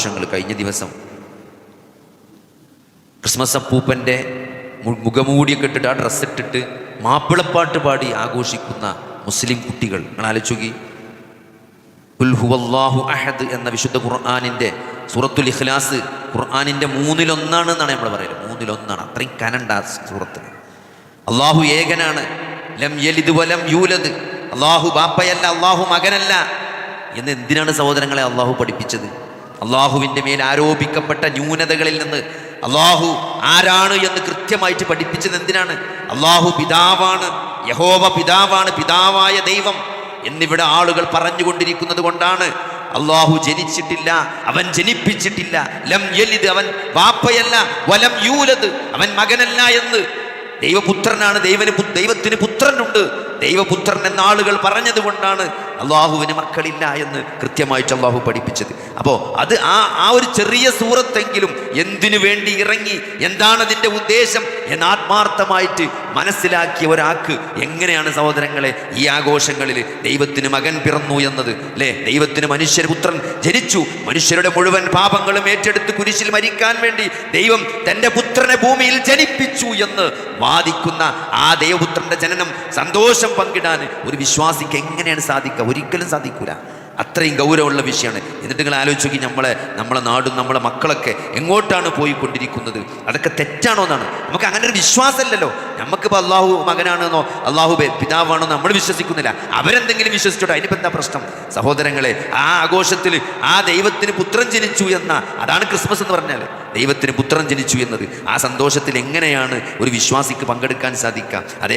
കഴിഞ്ഞ ദിവസം ക്രിസ്മസ് അപ്പൂപ്പൻ്റെ മുഖമൂടിയൊക്കെ ഇട്ടിട്ട് ആ ഡ്രസ്സിട്ടിട്ട് മാപ്പിളപ്പാട്ട് പാടി ആഘോഷിക്കുന്ന മുസ്ലിം കുട്ടികൾ നിങ്ങൾ ആലോചിക്കി. ഖുൽ ഹുവല്ലാഹു അഹദ് എന്ന വിശുദ്ധ ഖുർആനിൻ്റെ സൂറത്തുൽ ഇഖ്ലാസ് ഖുർആനിൻ്റെ 1/3 എന്നാണ് നമ്മൾ പറയുന്നത്. 1/3 അത്രയും കനണ്ട സൂറത്തിന്. അള്ളാഹു ഏകനാണ്. ലം യലിദ് വലം യൂലദ്, അള്ളാഹു ബാപ്പയല്ല, അള്ളാഹു മകനല്ല എന്ന് എന്തിനാണ് സഹോദരങ്ങളെ അള്ളാഹു പഠിപ്പിച്ചത്? അള്ളാഹുവിൻ്റെ മേൽ ആരോപിക്കപ്പെട്ട ന്യൂനതകളിൽ നിന്ന് അള്ളാഹു ആരാണ് എന്ന് കൃത്യമായിട്ട് പഠിപ്പിച്ചത് എന്തിനാണ്? അള്ളാഹു പിതാവാണ്, യഹോവ പിതാവാണ്, പിതാവായ ദൈവം എന്നിവിടെ ആളുകൾ പറഞ്ഞുകൊണ്ടിരിക്കുന്നത് കൊണ്ടാണ് അള്ളാഹു ജനിച്ചിട്ടില്ല, അവൻ ജനിപ്പിച്ചിട്ടില്ല, ലം യലിദ് അവൻ ബാപ്പയല്ല, വലം യൂലദ് അവൻ മകനല്ല എന്ന്. ദൈവപുത്രനാണ്, ദൈവത്തിന് പുത്രനുണ്ട്, ദൈവപുത്രൻ എന്ന ആളുകൾ പറഞ്ഞത് കൊണ്ടാണ് അള്ളാഹുവിന് മക്കളില്ല എന്ന് കൃത്യമായിട്ട് അള്ളാഹു പഠിപ്പിച്ചത്. അപ്പോൾ അത് ആ ഒരു ചെറിയ സൂറത്തെങ്കിലും എന്തിനു വേണ്ടി ഇറങ്ങി, എന്താണ് അതിൻ്റെ ഉദ്ദേശം എന്ന് ആത്മാർത്ഥമായിട്ട് മനസ്സിലാക്കിയ ഒരാൾക്ക് എങ്ങനെയാണ് സഹോദരങ്ങളെ ഈ ആഘോഷങ്ങളിൽ ദൈവത്തിന് മകൻ പിറന്നു എന്നത്, അല്ലേ? ദൈവത്തിന് മനുഷ്യപുത്രൻ ജനിച്ചു, മനുഷ്യരുടെ മുഴുവൻ പാപങ്ങളും ഏറ്റെടുത്ത് കുരിശിൽ മരിക്കാൻ വേണ്ടി ദൈവം തൻ്റെ പുത്രനെ ഭൂമിയിൽ ജനിപ്പിച്ചു എന്ന് വാദിക്കുന്ന ആ ദൈവപുത്രൻ്റെ ജനനം സന്തോഷം പങ്കിടാൻ ഒരു വിശ്വാസിക്ക് എങ്ങനെയാണ് സാധിക്കുക? ഒരിക്കലും സാധിക്കൂല. അത്രയും ഗൗരവമുള്ള വിഷയമാണ്. എന്നിട്ട് നിങ്ങൾ ആലോചിച്ച് നോക്കി, നമ്മളെ നാടും നമ്മളെ മക്കളൊക്കെ എങ്ങോട്ടാണ് പോയിക്കൊണ്ടിരിക്കുന്നത്? അതൊക്കെ തെറ്റാണോ എന്നാണ്. നമുക്ക് അങ്ങനെ ഒരു വിശ്വാസമല്ലല്ലോ. നമുക്കിപ്പോൾ അള്ളാഹു മകനാണെന്നോ അള്ളാഹു പിതാവാണെന്നോ നമ്മൾ വിശ്വസിക്കുന്നില്ല. അവരെന്തെങ്കിലും വിശ്വസിച്ചോട്ടെ, അതിനിപ്പോൾ എന്താ പ്രശ്നം? സഹോദരങ്ങളെ, ആ ആഘോഷത്തിൽ ആ ദൈവത്തിന് പുത്രൻ ജനിച്ചു എന്ന, അതാണ് ക്രിസ്മസ് എന്ന് പറഞ്ഞാൽ, ദൈവത്തിന് പുത്രൻ ജനിച്ചു എന്നത്. ആ സന്തോഷത്തിൽ എങ്ങനെയാണ് ഒരു വിശ്വാസിക്ക് പങ്കെടുക്കാൻ സാധിക്കുക? അതേ